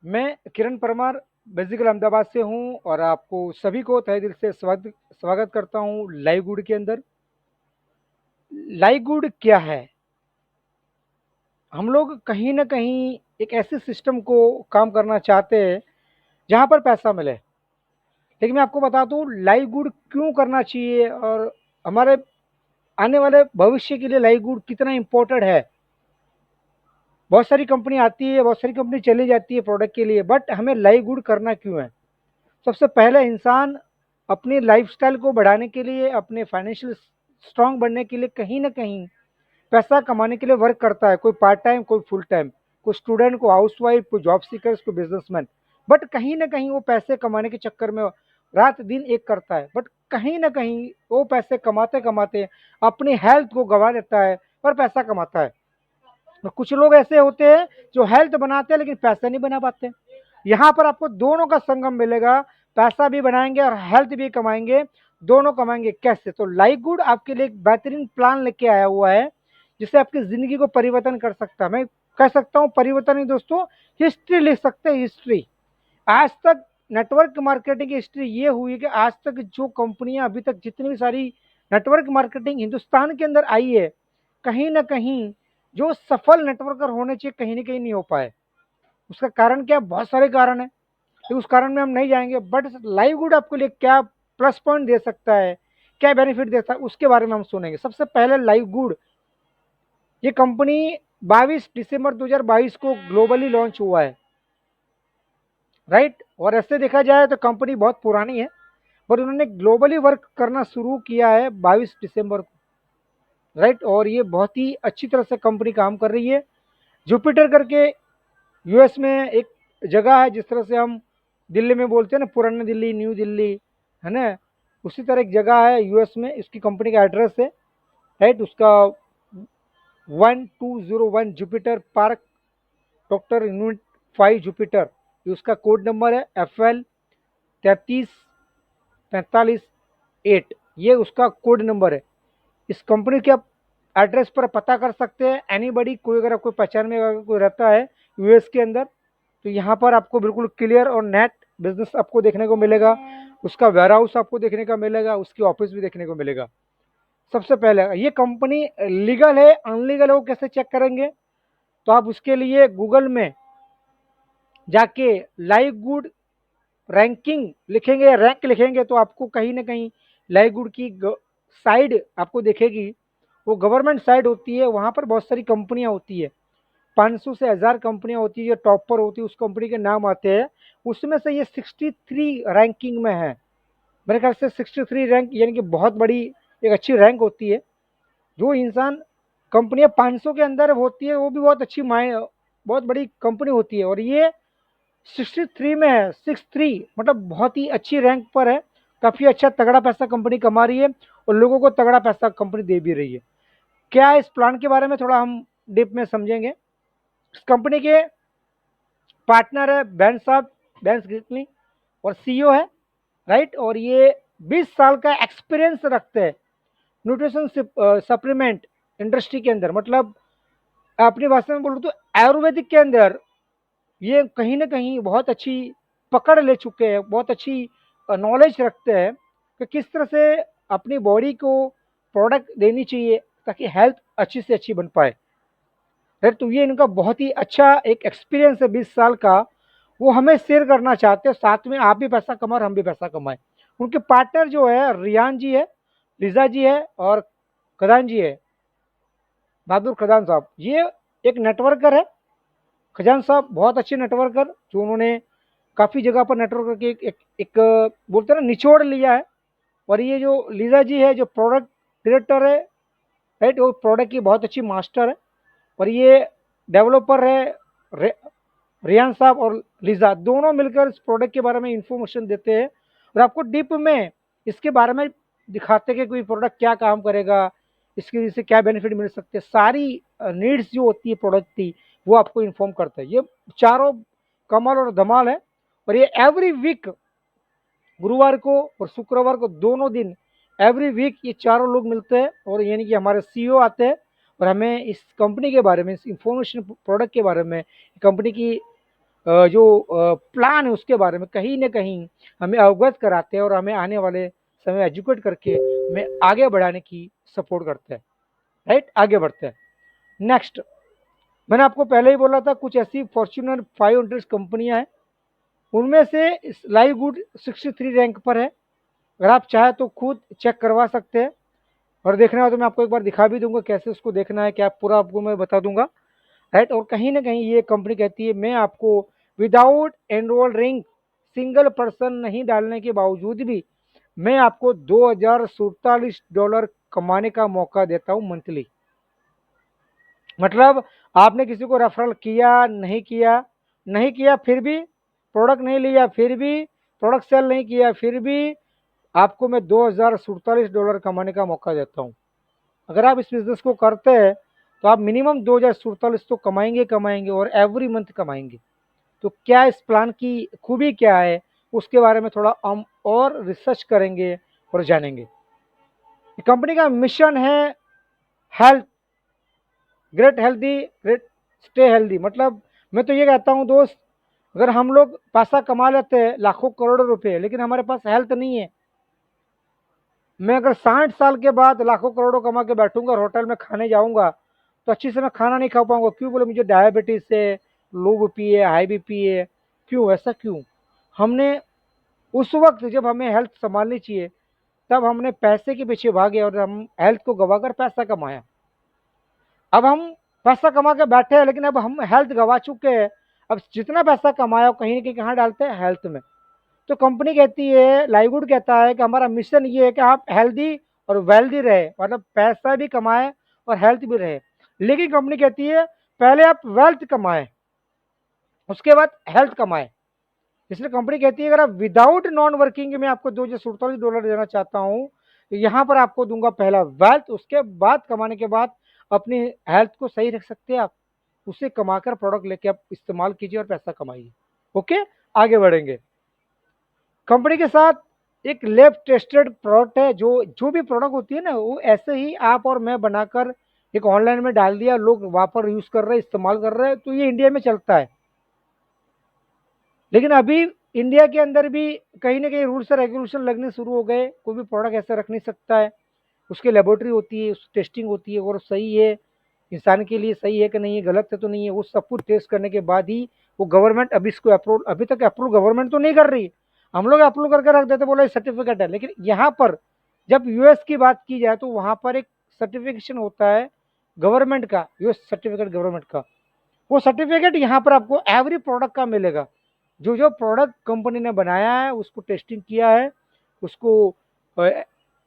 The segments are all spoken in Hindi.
मैं किरण परमार बेसिकल अहमदाबाद से हूँ और आपको सभी को तहे दिल से स्वागत स्वागत करता हूँ लाइव गुड के अंदर। लाइव गुड क्या है? हम लोग कहीं न कहीं एक ऐसे सिस्टम को काम करना चाहते हैं जहाँ पर पैसा मिले। लेकिन मैं आपको बता दूँ लाइव गुड क्यों करना चाहिए और हमारे आने वाले भविष्य के लिए लाइव गुड कितना इम्पोर्टेंट है। बहुत सारी कंपनी आती है, बहुत सारी कंपनी चली जाती है प्रोडक्ट के लिए, बट हमें लाइव गुड करना क्यों है? सबसे पहले इंसान अपनी लाइफ़स्टाइल को बढ़ाने के लिए, अपने फाइनेंशियल स्ट्रॉन्ग बनने के लिए कहीं न कहीं पैसा कमाने के लिए वर्क करता है। कोई पार्ट टाइम, कोई फुल टाइम, कोई स्टूडेंट, कोई हाउसवाइफ, कोई जॉब सीकर्स, कोई बिज़नेसमैन। बट कहीं न कहीं वो पैसे कमाने के चक्कर में रात-दिन एक करता है। बट कहीं न कहीं वो पैसे कमाते-कमाते अपनी हेल्थ को गँवा देता है और पैसा कमाता है। और कुछ लोग ऐसे होते हैं जो हेल्थ बनाते हैं लेकिन पैसा नहीं बना पाते। यहाँ पर आपको दोनों का संगम मिलेगा, पैसा भी बनाएँगे और हेल्थ भी कमाएँगे, दोनों कमाएँगे कैसे? तो लाइफ गुड आपके लिए एक बेहतरीन प्लान लेके आया हुआ है, जिससे आपकी ज़िंदगी को परिवर्तन कर सकता है। मैं कह सकता हूँ परिवर्तन नहीं दोस्तों, हिस्ट्री लिख सकते हैं हिस्ट्री। आज तक नेटवर्क मार्केटिंग की हिस्ट्री ये हुई है कि आज तक जो कंपनियाँ अभी तक जितनी भी सारी नेटवर्क मार्केटिंग हिंदुस्तान के अंदर आई है, कहीं न कहीं जो सफल नेटवर्कर होने चाहिए कहीं न कहीं नहीं हो पाए। उसका कारण क्या है? बहुत सारे कारण हैं। तो उस कारण में हम नहीं जाएँगे, बट लाइव गुड आपके लिए क्या प्लस पॉइंट दे सकता है, क्या बेनिफिट देता है, उसके बारे में हम सुनेंगे। सबसे पहले लाइव गुड, ये कंपनी 22 दिसंबर 2022 को ग्लोबली लॉन्च हुआ है, राइट? और ऐसे देखा जाए तो कंपनी बहुत पुरानी है, पर उन्होंने ग्लोबली वर्क करना शुरू किया है 22 दिसंबर को, राइट? और ये बहुत ही अच्छी तरह से कंपनी काम कर रही है। जुपिटर करके यूएस में एक जगह है, जिस तरह से हम दिल्ली में बोलते हैं ना पुरानी दिल्ली, न्यू दिल्ली, है ना? उसी तरह एक जगह है यूएस में, इसकी कंपनी का एड्रेस है, राइट? उसका 1201 Jupiter park, doctor unit 5 Jupiter, ये उसका कोड नंबर है FL 33 45 8, ये उसका कोड नंबर है। इस कंपनी के आप एड्रेस पर पता कर सकते हैं। एनीबडी, कोई अगर आपको पहचान में अगर कोई रहता है यूएस के अंदर, तो यहाँ पर आपको बिल्कुल क्लियर और नेट बिजनेस आपको देखने को मिलेगा। उसका वेयर हाउस आपको देखने का मिलेगा, उसकी ऑफिस भी देखने को मिलेगा। सबसे पहले ये कंपनी लीगल है अनलीगल है वो कैसे चेक करेंगे? तो आप उसके लिए गूगल में जाके लाइव गुड रैंकिंग लिखेंगे, रैंक लिखेंगे, तो आपको कहीं ना कहीं लाइव गुड की साइड आपको दिखेगी। वो गवर्नमेंट साइड होती है, वहाँ पर बहुत सारी कंपनियाँ होती है, 500 से 1000 कंपनियाँ होती है, जो टॉप पर होती है उस कंपनी के नाम आते हैं। उसमें से ये 63 रैंकिंग में है। मेरे ख्याल से 63 रैंक यानी कि बहुत बड़ी एक अच्छी रैंक होती है। जो इंसान कंपनियां 500 के अंदर होती है वो भी बहुत अच्छी बहुत बड़ी कंपनी होती है, और ये 63 में है। 63 मतलब बहुत ही अच्छी रैंक पर है। काफ़ी अच्छा तगड़ा पैसा कंपनी कमा रही है और लोगों को तगड़ा पैसा कंपनी दे भी रही है। क्या है इस प्लान के बारे में थोड़ा हम डीप में समझेंगे। इस कंपनी के पार्टनर है बैन साहब, बैन गिटनी, और सीईओ है, राइट? और ये 20 साल का एक्सपीरियंस रखते हैं न्यूट्रिशन सप्लीमेंट इंडस्ट्री के अंदर। मतलब अपनी भाषा में बोलूँ तो आयुर्वेदिक के अंदर ये कहीं न कहीं बहुत अच्छी पकड़ ले चुके हैं, बहुत अच्छी नॉलेज रखते हैं कि किस तरह से अपनी बॉडी को प्रोडक्ट देनी चाहिए ताकि हेल्थ अच्छी से अच्छी बन पाए। राइट? तो ये इनका बहुत ही अच्छा एक एक्सपीरियंस है 20 साल का, वो हमें शेयर करना चाहते हैं। साथ में आप भी पैसा कमाओ और हम भी पैसा कमाएँ। उनके पार्टनर जो है रियान जी है, लिज़ा जी है और खदान जी है, बहादुर खदान साहब। ये एक नेटवर्कर है। खजान साहब बहुत अच्छे नेटवर्कर, जो उन्होंने काफ़ी जगह पर नेटवर्कर के एक बोलते हैं ना निचोड़ लिया है। और ये जो लीजा जी है जो प्रोडक्ट डायरेक्टर है, राइट? वो प्रोडक्ट की बहुत अच्छी मास्टर है। और ये डेवलपर है रे, रियान साहब और लीजा दोनों मिलकर इस प्रोडक्ट के बारे में इंफॉर्मेशन देते हैं और आपको डीप में इसके बारे में दिखाते हैं कि कोई प्रोडक्ट क्या काम करेगा, इसकी वजह से क्या बेनिफिट मिल सकते हैं। सारी नीड्स जो होती है प्रोडक्ट की वो आपको इन्फॉर्म करता है। ये चारों कमाल और धमाल है। और ये एवरी वीक गुरुवार को और शुक्रवार को दोनों दिन एवरी वीक ये चारों लोग मिलते हैं, और यानी कि हमारे सीईओ आते हैं और हमें इस कंपनी के बारे में, इस इंफॉर्मेशन प्रोडक्ट के बारे में, कंपनी की जो प्लान है उसके बारे में कहीं न कहीं हमें अवगत कराते हैं और हमें आने वाले समय एजुकेट करके हमें आगे बढ़ाने की सपोर्ट करते हैं, राइट? आगे बढ़ते हैं। नेक्स्ट, मैंने आपको पहले ही बोला था कुछ ऐसी फॉर्च्यूनर 500 कंपनियाँ हैं, उनमें से लाइव गुड 63 रैंक पर है। अगर आप चाहें तो खुद चेक करवा सकते हैं और देखना हो तो मैं आपको एक बार दिखा भी दूँगा कैसे उसको देखना है, क्या पूरा आपको मैं बता दूँगा, राइट? और कहीं न कहीं ये कंपनी कहती है मैं आपको विदाउट एनरोलिंग सिंगल पर्सन नहीं डालने के बावजूद भी मैं आपको $2047 कमाने का मौका देता हूँ मंथली। मतलब आपने किसी को रेफरल किया, नहीं किया फिर भी, प्रोडक्ट नहीं लिया फिर भी, प्रोडक्ट सेल नहीं किया फिर भी आपको मैं $2047 कमाने का मौका देता हूँ। अगर आप इस बिज़नेस को करते हैं तो आप मिनिमम 2047 तो कमाएँगे कमाएँगे और एवरी मंथ कमाएँगे। तो क्या इस प्लान की खूबी क्या है, उसके बारे में थोड़ा हम और रिसर्च करेंगे और जानेंगे। कंपनी का मिशन है health, great healthy, great stay healthy. मतलब मैं तो ये कहता हूँ दोस्त, अगर हम लोग पैसा कमा लेते हैं लाखों करोड़ों रुपए लेकिन हमारे पास हेल्थ नहीं है, मैं अगर 60 साल के बाद लाखों करोड़ों कमा के बैठूंगा और होटल में खाने जाऊंगा तो अच्छी से मैं खाना नहीं खा पाऊंगा। क्यों? बोले मुझे डायबिटीज है, लो बीपी है, हाई बीपी है। क्यों? ऐसा क्यों? हमने उस वक्त जब हमें हेल्थ संभालनी चाहिए तब हमने पैसे के पीछे भागे और हम हेल्थ को गवाकर पैसा कमाया। अब हम पैसा कमा के बैठे हैं लेकिन अब हम हेल्थ गवा चुके हैं। अब जितना पैसा कमाया कहीं न कहीं कहाँ डालते हैं? हेल्थ में। तो कंपनी कहती है, लाइववुड कहता है कि हमारा मिशन ये है कि आप हेल्दी और वेल्दी रहे, मतलब पैसा भी कमाएँ और हेल्थ भी रहे। लेकिन कंपनी कहती है पहले आप वेल्थ कमाएँ, उसके बाद हेल्थ कमाएँ। इसलिए कंपनी कहती है अगर आप विदाउट नॉन वर्किंग में आपको $247 देना चाहता हूँ, तो यहाँ पर आपको दूँगा पहला वेल्थ, उसके बाद कमाने के बाद अपनी हेल्थ को सही रख सकते हैं आप। उसे कमाकर प्रोडक्ट लेके आप इस्तेमाल कीजिए और पैसा कमाइए। ओके? आगे बढ़ेंगे। कंपनी के साथ एक लैब टेस्टेड प्रोडक्ट है, जो भी प्रोडक्ट होती है ना वो ऐसे ही आप और मैं बनाकर एक ऑनलाइन में डाल दिया, लोग वहाँ पर यूज़ कर रहे हैं, इस्तेमाल कर रहे हैं, तो ये इंडिया में चलता है। लेकिन अभी इंडिया के अंदर भी कहीं न कहीं रूल्स और रेगुलेशन लगने शुरू हो गए, कोई भी प्रोडक्ट ऐसा रख नहीं सकता है। उसकी लेबोरेटरी होती है, उसकी टेस्टिंग होती है और सही है, इंसान के लिए सही है कि नहीं है, गलत है तो नहीं है, वो सब कुछ टेस्ट करने के बाद ही वो गवर्नमेंट अभी इसको अप्रूव, अभी तक अप्रूव गवर्नमेंट तो नहीं कर रही। हम लोग अप्रूव करके रख देते, बोला सर्टिफिकेट है, लेकिन यहाँ पर जब यूएस की बात की जाए तो वहाँ पर एक सर्टिफिकेशन होता है गवर्नमेंट का, यूएस सर्टिफिकेट गवर्नमेंट का। वो सर्टिफिकेट यहाँ पर आपको एवरी प्रोडक्ट का मिलेगा। जो प्रोडक्ट कंपनी ने बनाया है उसको टेस्टिंग किया है, उसको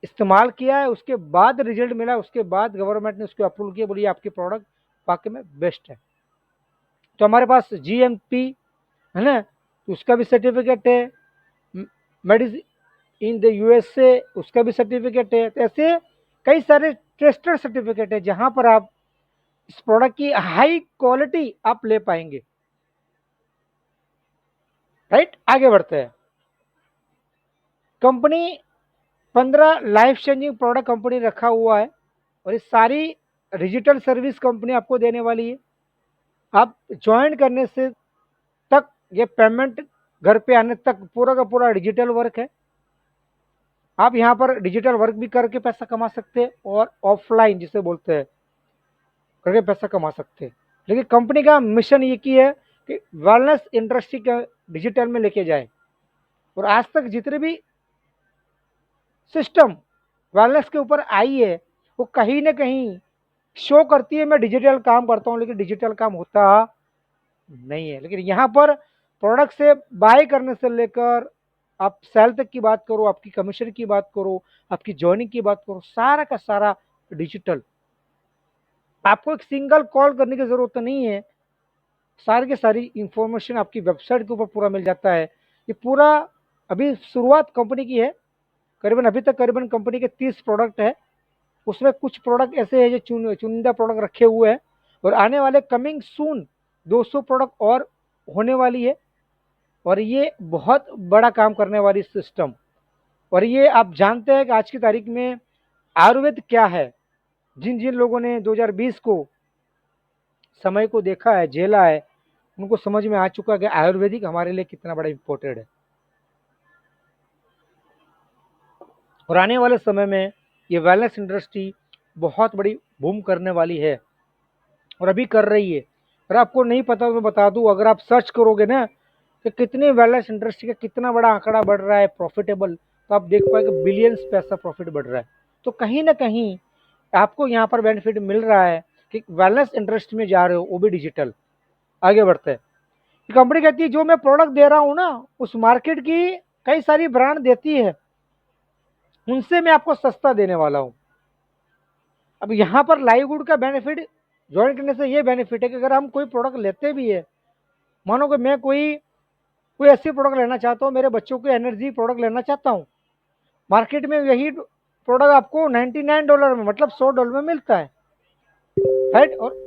इस्तेमाल किया है, उसके बाद रिजल्ट मिला, उसके बाद गवर्नमेंट ने उसको अप्रूव किया, बोलिए आपकी प्रोडक्ट वाकई में बेस्ट है। तो हमारे पास जीएमपी है ना, तो उसका भी सर्टिफिकेट है, मेडिसिन इन द यूएसए उसका भी सर्टिफिकेट है। तो ऐसे कई सारे टेस्टेड सर्टिफिकेट है जहां पर आप इस प्रोडक्ट की हाई क्वालिटी आप ले पाएंगे, राइट? आगे बढ़ते हैं। Company 15 life changing product company रखा हुआ है और ये सारी डिजिटल सर्विस कंपनी आपको देने वाली है। आप ज्वाइन करने से तक ये पेमेंट घर पे आने तक पूरा का पूरा डिजिटल वर्क है। आप यहाँ पर डिजिटल वर्क भी करके पैसा कमा सकते हैं और ऑफलाइन जिसे बोलते हैं करके पैसा कमा सकते हैं। लेकिन कंपनी का मिशन ये की है कि वेलनेस इंडस्ट्री के डिजिटल में लेके जाए और आज तक जितने भी सिस्टम वेलनेस के ऊपर आई है वो कहीं ना कहीं शो करती है मैं डिजिटल काम करता हूँ, लेकिन डिजिटल काम होता नहीं है। लेकिन यहाँ पर प्रोडक्ट से बाय करने से लेकर आप सेल तक की बात करो, आपकी कमीशन की बात करो, आपकी जॉइनिंग की बात करो, सारा का सारा डिजिटल। आपको एक सिंगल कॉल करने की जरूरत नहीं है, सारी की सारी इंफॉर्मेशन आपकी वेबसाइट के ऊपर पूरा मिल जाता है। ये पूरा अभी शुरुआत कंपनी की है, करीबन अभी तक करीबन कंपनी के 30 प्रोडक्ट है। उसमें कुछ प्रोडक्ट ऐसे हैं जो चुनिंदा प्रोडक्ट रखे हुए हैं और आने वाले कमिंग सून 200 प्रोडक्ट और होने वाली है। और ये बहुत बड़ा काम करने वाली सिस्टम। और ये आप जानते हैं कि आज की तारीख में आयुर्वेद क्या है। जिन जिन लोगों ने 2020 को समय को देखा है, झेला है, उनको समझ में आ चुका है कि आयुर्वेदिक हमारे लिए कितना बड़ा इम्पोर्टेंट है। और आने वाले समय में ये वेलनेस इंडस्ट्री बहुत बड़ी बूम करने वाली है और अभी कर रही है। अगर आपको नहीं पता तो मैं बता दूं, अगर आप सर्च करोगे ना कि कितनी वेलनेस इंडस्ट्री का कितना बड़ा आंकड़ा बढ़ रहा है प्रॉफिटेबल, तो आप देख पाएंगे बिलियंस पैसा प्रॉफिट बढ़ रहा है। तो कहीं ना कहीं आपको यहाँ पर बेनिफिट मिल रहा है कि वेलनेस इंडस्ट्री में जा रहे हो, वो भी डिजिटल आगे बढ़ते हैं। कंपनी कहती है जो मैं प्रोडक्ट दे रहा हूँ ना, उस मार्केट की कई सारी ब्रांड देती है, उनसे मैं आपको सस्ता देने वाला हूँ। अब यहाँ पर लाइववुड का बेनिफिट ज्वाइन करने से ये बेनिफिट है कि अगर हम कोई प्रोडक्ट लेते भी है, मानो कि मैं कोई कोई ऐसी प्रोडक्ट लेना चाहता हूँ, मेरे बच्चों को एनर्जी प्रोडक्ट लेना चाहता हूँ, मार्केट में यही प्रोडक्ट आपको $99 में, मतलब $100 में मिलता है, राइट। और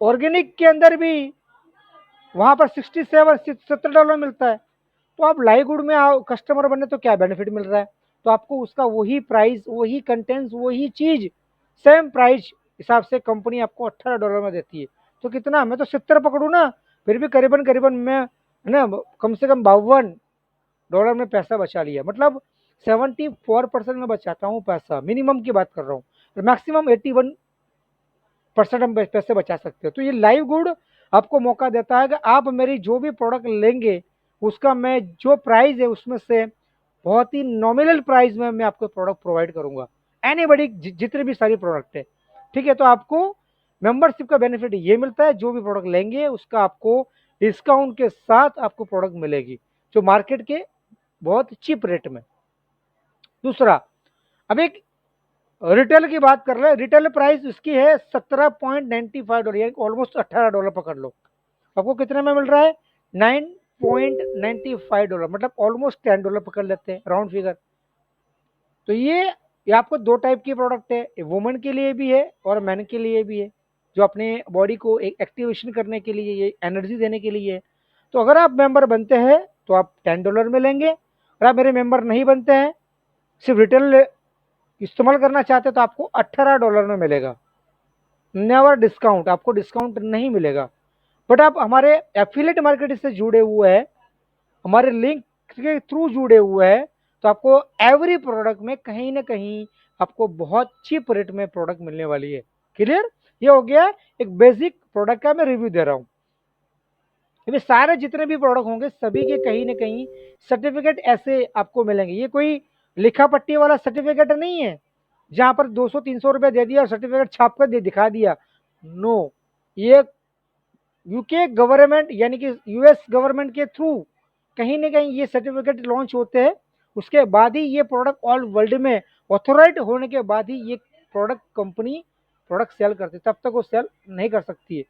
ऑर्गेनिक के अंदर भी वहां पर $67-70 मिलता है। तो आप लाइववुड में आओ कस्टमर बने तो क्या बेनिफिट मिल रहा है, तो आपको उसका वही प्राइस, वही कंटेंट्स, वही चीज सेम प्राइस हिसाब से कंपनी आपको $18 में देती है। तो कितना, मैं तो 70 पकड़ू ना, फिर भी करीबन करीबन मैं है ना कम से कम $52 में पैसा बचा लिया, मतलब 74% में बचाता हूँ पैसा, मिनिमम की बात कर रहा हूँ। मैक्सिमम 81% हम पैसे बचा सकते हो। तो ये लाइववुड आपको मौका देता है कि आप मेरी जो भी प्रोडक्ट लेंगे उसका मैं जो प्राइस है उसमें से बहुत ही नॉमिनल प्राइस में मैं आपको प्रोडक्ट प्रोवाइड करूंगा, एनी बड़ी जितने भी सारी प्रोडक्ट है, ठीक है। तो आपको मेंबरशिप का बेनिफिट ये मिलता है, जो भी प्रोडक्ट लेंगे उसका आपको डिस्काउंट के साथ आपको प्रोडक्ट मिलेगी, जो मार्केट के बहुत चीप रेट में। दूसरा, अब एक रिटेल की बात कर रहे हैं, रिटेल प्राइस इसकी है $17.95, यानी ऑलमोस्ट $18 पकड़ लो। आपको कितने में मिल रहा है, $9.95, मतलब ऑलमोस्ट $10 पकड़ लेते हैं राउंड फिगर। तो ये आपको दो टाइप की प्रोडक्ट है, वुमेन के लिए भी है और मैन के लिए भी है, जो अपने बॉडी को एक एक्टिवेशन करने के लिए, ये एनर्जी देने के लिए है। तो अगर आप मेंबर बनते हैं तो आप $10 में लेंगे, अगर आप मेरे मेंबर नहीं बनते हैं, सिर्फ रिटेल इस्तेमाल करना चाहते हैं, तो आपको $18 में मिलेगा। नेवर डिस्काउंट, आपको डिस्काउंट नहीं मिलेगा। बट आप हमारे एफिलेट मार्केट से जुड़े हुए हैं, हमारे लिंक के थ्रू जुड़े हुए हैं, तो आपको एवरी प्रोडक्ट में कहीं ना कहीं आपको बहुत चीप रेट में प्रोडक्ट मिलने वाली है। क्लियर, ये हो गया एक बेसिक प्रोडक्ट का मैं रिव्यू दे रहा हूँ। ये सारे जितने भी प्रोडक्ट होंगे सभी के कहीं ना कहीं सर्टिफिकेट ऐसे आपको मिलेंगे। ये कोई लिखा पट्टी वाला सर्टिफिकेट नहीं है जहां पर 200-300 रुपए दे दिया और सर्टिफिकेट छाप कर दिखा दिया। नो, ये यूके गवर्नमेंट यानी कि यूएस गवर्नमेंट के थ्रू कहीं ना कहीं ये सर्टिफिकेट लॉन्च होते हैं, उसके बाद ही ये प्रोडक्ट ऑल वर्ल्ड में ऑथोराइज होने के बाद ही ये प्रोडक्ट कंपनी प्रोडक्ट सेल करती है, तब तक वो सेल नहीं कर सकती है।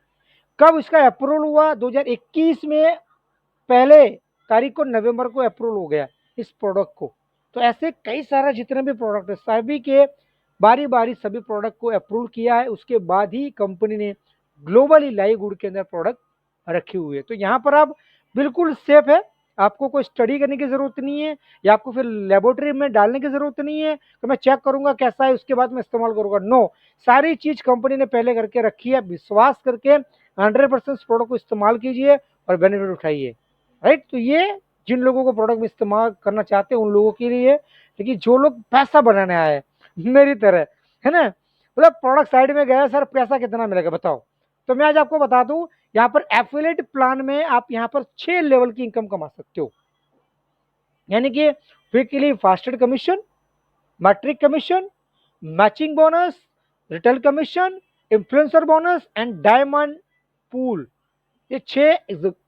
कब इसका अप्रूवल हुआ, 2021 में पहले तारीख को, नवंबर को अप्रूवल हो गया इस प्रोडक्ट को। तो ऐसे कई सारे जितने भी प्रोडक्ट है सभी के बारी बारी सभी प्रोडक्ट को अप्रूव किया है, उसके बाद ही कंपनी ने ग्लोबली लाइववुड के अंदर प्रोडक्ट रखी हुई है। तो यहाँ पर आप बिल्कुल सेफ है, आपको कोई स्टडी करने की जरूरत नहीं है, या आपको फिर लेबोरेटरी में डालने की जरूरत नहीं है तो मैं चेक करूंगा कैसा है उसके बाद मैं इस्तेमाल करूंगा। नो, सारी चीज कंपनी ने पहले करके रखी है, विश्वास करके 100% प्रोडक्ट को इस्तेमाल कीजिए और बेनिफिट उठाइए, राइट। तो ये जिन लोगों को प्रोडक्ट में इस्तेमाल करना चाहते हैं उन लोगों के लिए, लेकिन जो लोग पैसा बनाने आए हैं मेरी तरह, है ना, मतलब प्रोडक्ट साइड में गया सर पैसा कितना मिलेगा बताओ, तो मैं आज आपको बता दूं, यहाँ पर एफिलिएट प्लान में आप यहाँ पर 6 लेवल की इनकम कमा सकते हो, यानी कि weekly fasted commission, matrix commission, matching bonus, retail commission, influencer bonus and diamond pool. ये 6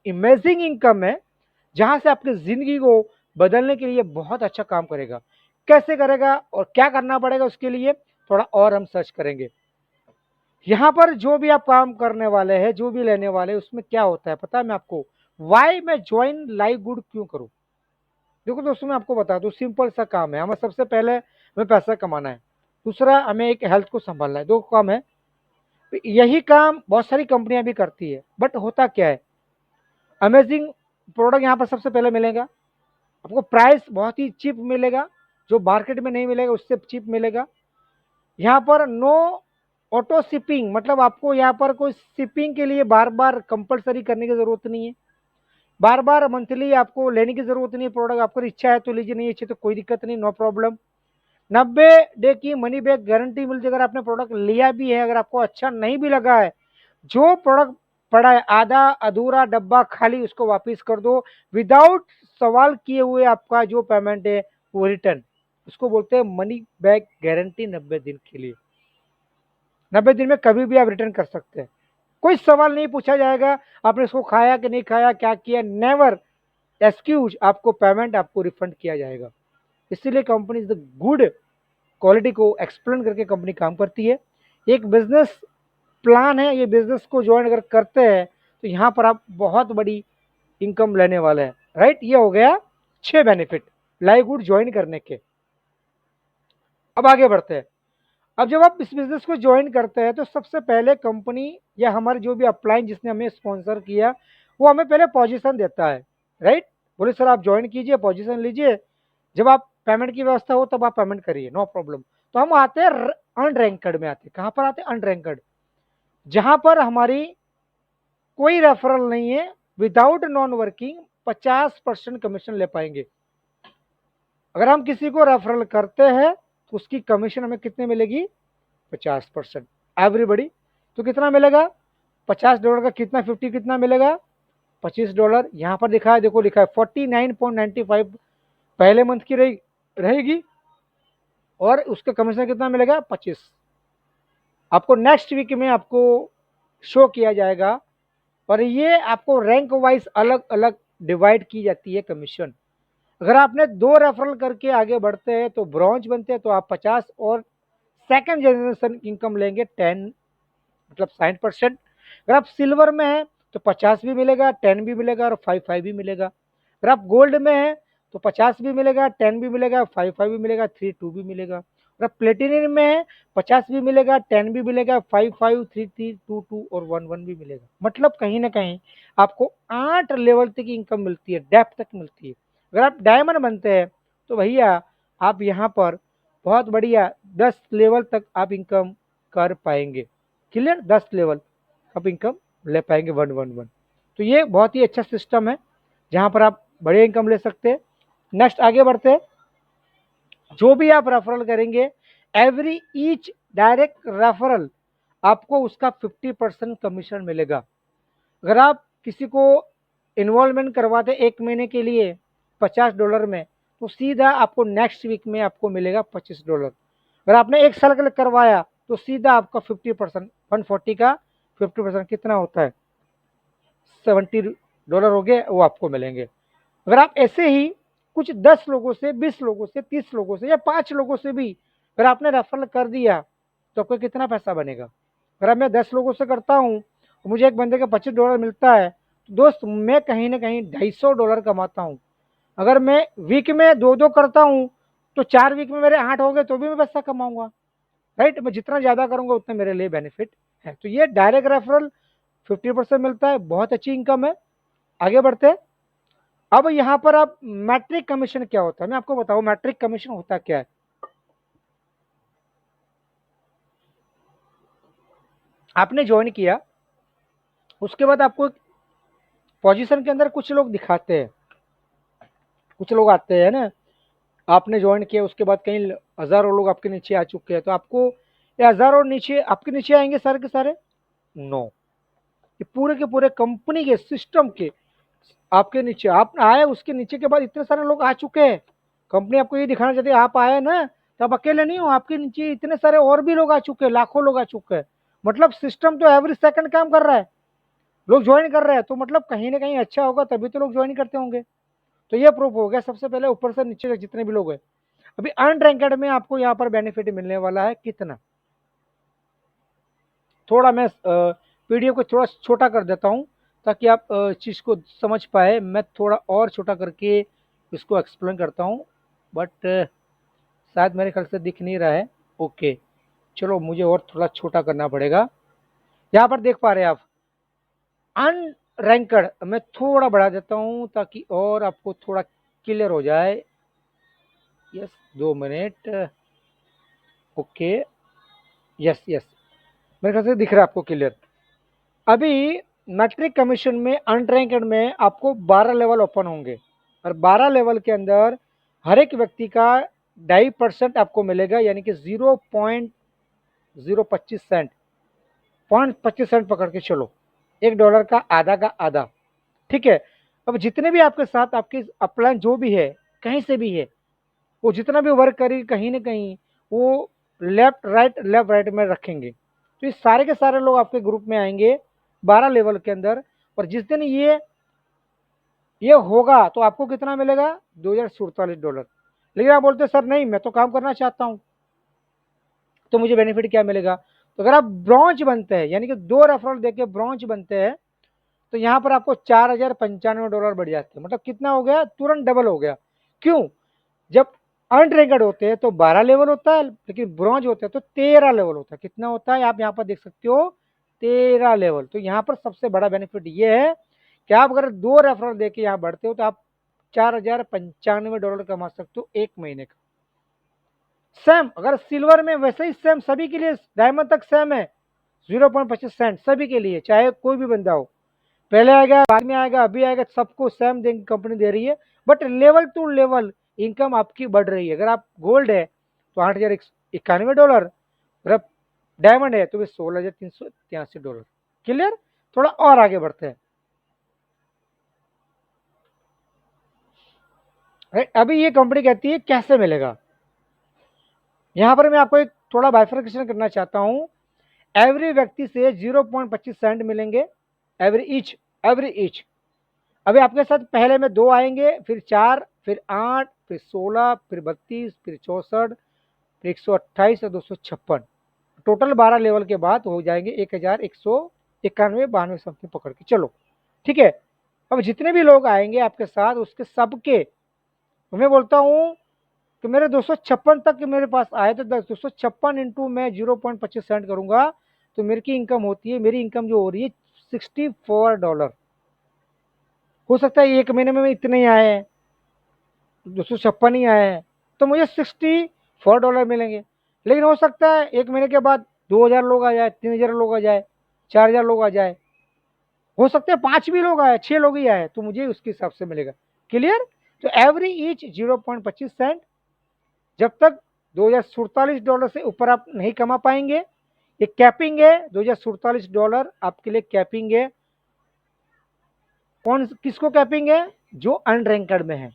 इमेजिंग इनकम है जहां से आपकी जिंदगी को बदलने के लिए बहुत अच्छा काम करेगा। कैसे करेगा और क्या करना पड़ेगा उसके लिए थोड़ा और हम सर्च करेंगे। यहाँ पर जो भी आप काम करने वाले हैं, जो भी लेने वाले हैं, उसमें क्या होता है पता है मैं आपको, वाई मैं ज्वाइन लाइववुड क्यों करूं। देखो दोस्तों मैं आपको बता दूं, सिंपल सा काम है, हमें सबसे पहले हमें पैसा कमाना है, दूसरा हमें एक हेल्थ को संभालना है, दो काम है। यही काम बहुत सारी कंपनियां भी करती है, बट होता क्या है, अमेजिंग प्रोडक्ट यहाँ पर सबसे पहले मिलेगा, आपको प्राइस बहुत ही चीप मिलेगा, जो मार्केट में नहीं मिलेगा उससे चीप मिलेगा। यहाँ पर नो ऑटो शिपिंग मतलब आपको यहाँ पर कोई शिपिंग के लिए बार बार कंपलसरी करने की जरूरत नहीं है, बार बार मंथली आपको लेने की जरूरत नहीं है प्रोडक्ट। आपको इच्छा है तो लीजिए, नहीं इच्छा तो कोई दिक्कत नहीं, नो प्रॉब्लम। 90 डे की मनी बैक गारंटी मिलती है। अगर आपने प्रोडक्ट लिया भी है, अगर आपको अच्छा नहीं भी लगा है, जो प्रोडक्ट पड़ा है आधा अधूरा डब्बा खाली उसको वापस कर दो, विदाउट सवाल किए हुए आपका जो पेमेंट है वो रिटर्न। उसको बोलते हैं मनी बैक गारंटी 90 दिन के लिए। 90 दिन में कभी भी आप रिटर्न कर सकते हैं, कोई सवाल नहीं पूछा जाएगा आपने इसको खाया कि नहीं खाया, क्या किया, नेवर एक्सक्यूज, आपको पेमेंट आपको रिफंड किया जाएगा। इसीलिए company is the good quality को एक्सप्लेन करके कंपनी काम करती है। एक बिजनेस प्लान है, ये बिजनेस को ज्वाइन अगर करते हैं तो यहाँ पर आप बहुत बड़ी इनकम लेने वाले हैं, राइट। ये हो गया 6 बेनिफिट लाइव गुड ज्वाइन करने के। अब आगे बढ़ते हैं। अब जब आप इस बिजनेस को ज्वाइन करते हैं तो सबसे पहले कंपनी या हमारे जो भी अपलाइन जिसने हमें स्पॉन्सर किया वो हमें पहले पोजीशन देता है, राइट। बोले सर आप ज्वाइन कीजिए, पोजीशन लीजिए, जब आप पेमेंट की व्यवस्था हो तब आप पेमेंट करिए, नो प्रॉब्लम। तो हम आते हैं अनरैंकड में, आते हैं कहाँ पर, आते हैं अनरैंकड, जहां पर हमारी कोई रेफरल नहीं है, विदाउट नॉन वर्किंग 50% कमीशन ले पाएंगे। अगर हम किसी को रेफरल करते हैं तो उसकी कमीशन हमें कितने मिलेगी, 50%। एवरीबडी, तो कितना मिलेगा, $50 का कितना 50 कितना मिलेगा, $25। यहाँ पर दिखा है, देखो लिखा है 49.95 पहले मंथ की रहेगी, और उसका कमीशन कितना मिलेगा, 25। आपको नेक्स्ट वीक में आपको शो किया जाएगा, और ये आपको रैंक वाइज अलग अलग डिवाइड की जाती है कमीशन। अगर आपने 2 रेफरल करके आगे बढ़ते हैं तो ब्रॉन्ज बनते हैं तो आप 50, और सेकंड जनरेशन इनकम लेंगे 10 मतलब 60%। अगर आप सिल्वर में हैं तो 50 भी मिलेगा, 10 भी मिलेगा और 5 भी मिलेगा। अगर आप गोल्ड में हैं तो 50 भी मिलेगा, 10 भी मिलेगा, 5 भी मिलेगा, 3 भी मिलेगा। अगर आप प्लेटिनियम में है 50 भी मिलेगा, 10 भी मिलेगा, 5 3 और 1 भी मिलेगा। मतलब कहीं ना कहीं आपको 8 लेवल तक की इनकम मिलती है, डेप्थ तक मिलती है। अगर आप डायमंड बनते हैं तो भैया आप यहाँ पर बहुत बढ़िया 10 लेवल तक आप इनकम कर पाएंगे। क्लियर, 10 लेवल आप इनकम ले पाएंगे 111। तो ये बहुत ही अच्छा सिस्टम है जहां पर आप बड़े इनकम ले सकते हैं। नेक्स्ट आगे बढ़ते हैं। जो भी आप रेफरल करेंगे, एवरी ईच डायरेक्ट रेफरल आपको उसका 50% कमीशन मिलेगा। अगर आप किसी को इन्वॉल्वमेंट करवाते 1 महीने के लिए $50 में, तो सीधा आपको नेक्स्ट वीक में आपको मिलेगा $25। अगर आपने 1 साल के लिए करवाया तो सीधा आपका 50%, 140 का 50% कितना होता है, $70 हो गए, वो आपको मिलेंगे। अगर आप ऐसे ही कुछ 10 लोगों से, 20 लोगों से, 30 लोगों से या 5 लोगों से भी अगर आपने रेफरल कर दिया तो आपको कितना पैसा बनेगा। अगर मैं 10 लोगों से करता हूँ तो मुझे एक बंदे का $25 मिलता है, तो दोस्त मैं कहीं ना कहीं $250 कमाता हूँ। अगर मैं वीक में 2-2 करता हूँ तो 4 वीक में मेरे 8 हो गए तो भी मैं पैसा कमाऊंगा, राइट। मैं जितना ज़्यादा करूंगा उतना मेरे लिए बेनिफिट है। तो ये डायरेक्ट रेफरल 50% मिलता है, बहुत अच्छी इनकम है। आगे बढ़ते हैं। अब यहाँ पर आप मैट्रिक कमीशन क्या होता है मैं आपको बताऊं, मैट्रिक कमीशन होता क्या है। आपने ज्वाइन किया, उसके बाद आपको पोजीशन के अंदर कुछ लोग दिखाते हैं, कुछ लोग आते हैं ना, आपने ज्वाइन किया उसके बाद कहीं हजारों लोग आपके नीचे आ चुके हैं, तो आपको ये हजारों नीचे आपके नीचे आएंगे सारे के सारे, नो। ये पूरे के पूरे कंपनी के सिस्टम के आपके नीचे आप आए, उसके नीचे के बाद इतने सारे लोग आ चुके हैं। कंपनी आपको ये दिखाना चाहती है आप आए ना तो आप अकेले नहीं हो, आपके नीचे इतने सारे और भी लोग आ चुके हैं, लाखों लोग आ चुके हैं। मतलब सिस्टम तो एवरी सेकंड काम कर रहा है, लोग ज्वाइन कर रहे हैं, तो मतलब कहीं ना कहीं अच्छा होगा तभी तो लोग ज्वाइन करते होंगे। तो ये प्रूफ हो गया सबसे पहले, ऊपर से नीचे तक जितने भी लोग हैं। अभी अनरैंकेड में आपको यहाँ पर बेनिफिट मिलने वाला है कितना, थोड़ा मैं पीडीएफ को थोड़ा छोटा कर देता हूँ ताकि आप चीज़ को समझ पाए। मैं थोड़ा और छोटा करके इसको एक्सप्लेन करता हूँ, बट शायद मेरे ख्याल से दिख नहीं रहा है। ओके, चलो मुझे और थोड़ा छोटा करना पड़ेगा। यहाँ पर देख पा रहे हैं आप अनरैंकड, मैं थोड़ा बढ़ा देता हूँ ताकि और आपको थोड़ा क्लियर हो जाए। Yes, 2 minute. Okay, yes yes. मेरे ख्याल से दिख रहा है आपको क्लियर। अभी मैट्रिक कमीशन में अनरैंक्ड में आपको 12 लेवल ओपन होंगे और 12 लेवल के अंदर हर एक व्यक्ति का 2.5% आपको मिलेगा, यानी कि 0.025 सेंट, 0.25 सेंट पकड़ के चलो, $1 का आधा आधा। ठीक है। अब जितने भी आपके साथ आपके अपलाइन जो भी है कहीं से भी है, वो जितना भी वर्क करेगी कहीं ना कहीं वो लेफ्ट राइट में रखेंगे। तो ये सारे के सारे लोग आपके ग्रुप में आएंगे 12 लेवल के अंदर। और जिस दिन ये होगा तो आपको कितना मिलेगा, $2047। लेकिन आप बोलते सर नहीं मैं तो काम करना चाहता हूँ, तो मुझे बेनिफिट क्या मिलेगा। तो अगर आप ब्रॉन्ज बनते हैं, यानी कि 2 रेफरल देके ब्रॉन्ज बनते हैं, तो यहाँ पर आपको $4095 बढ़ जाते हैं। मतलब कितना हो गया, तुरंत डबल हो गया। क्यों, जब अनरैंक्ड होते हैं तो 12 लेवल होता है, लेकिन ब्रॉन्ज होते हैं तो 13 लेवल होता है। कितना होता है आप यहाँ पर देख सकते हो, 13 लेवल। तो यहाँ पर सबसे बड़ा बेनिफिट ये है कि आप अगर 2 रेफरल देके यहाँ बढ़ते हो तो आप $4095 कमा सकते हो एक महीने का। सेम अगर सिल्वर में वैसे ही सेम सभी के लिए, डायमंड तक सेम है, 0.25 सेंट सभी के लिए, चाहे कोई भी बंदा हो, पहले आएगा बाद में आएगा अभी आएगा, सबको सेम कंपनी दे रही है। But level to level income आपकी बढ़ रही है। अगर आप गोल्ड है तो $8,091, अगर आप डायमंड है तो भी $16,383। क्लियर। थोड़ा और आगे बढ़ते हैं। अभी ये कंपनी कहती है कैसे मिलेगा। यहां पर मैं आपको एक थोड़ा बाइफर्केशन करना चाहता हूं। एवरी व्यक्ति से 0.25 सेंट मिलेंगे, एवरी ईच। अभी आपके साथ पहले में 2 आएंगे, फिर 4, फिर 8, फिर 16, फिर 32, फिर 64, फिर 128 और 256। टोटल 12 लेवल के बाद हो जाएंगे 1191 92 समथिंग पकड़ के चलो। ठीक है। अब जितने भी लोग आएंगे आपके साथ उसके सबके, तो मैं बोलता हूँ कि मेरे 256 तक मेरे पास आए तो 256 इंटू मैं 0.25 सेंट करूंगा तो मेरी की इनकम होती है, मेरी इनकम जो हो रही है $64। हो सकता है एक महीने में इतने ही आए हैं, 256 ही आए हैं, तो मुझे $64 मिलेंगे। लेकिन हो सकता है एक महीने के बाद 2,000 लोग आ जाए, 3,000 लोग आ जाए, 4,000 लोग आ जाए, हो सकते हैं 5 भी लोग आए, 6 लोग ही आए, तो मुझे उसके हिसाब से मिलेगा। क्लियर। तो एवरी ईच 0.25 सेंट, जब तक $2,047 से ऊपर आप नहीं कमा पाएंगे। ये कैपिंग है, $2,047 आपके लिए कैपिंग है। कौन किसको कैपिंग है, जो अनरैंक्ड में है।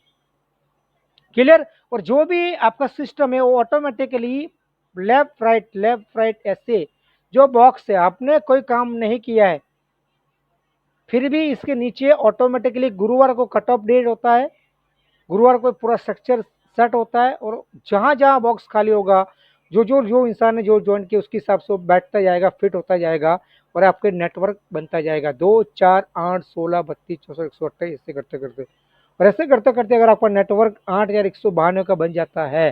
क्लियर। और जो भी आपका सिस्टम है वो ऑटोमेटिकली लेफ्ट राइट ऐसे जो बॉक्स है, आपने कोई काम नहीं किया है फिर भी इसके नीचे ऑटोमेटिकली गुरुवार को कट ऑफ डेट होता है, गुरुवार को पूरा स्ट्रक्चर सेट होता है, और जहाँ जहाँ बॉक्स खाली होगा जो इंसान ने जो ज्वाइन किया उसके हिसाब से वो बैठता जाएगा, फिट होता जाएगा, और आपके नेटवर्क बनता जाएगा 2, 4, 8, 16, 32, 64, 128 ऐसे करते करते। और ऐसे करते करते अगर आपका नेटवर्क 8,192 का बन जाता है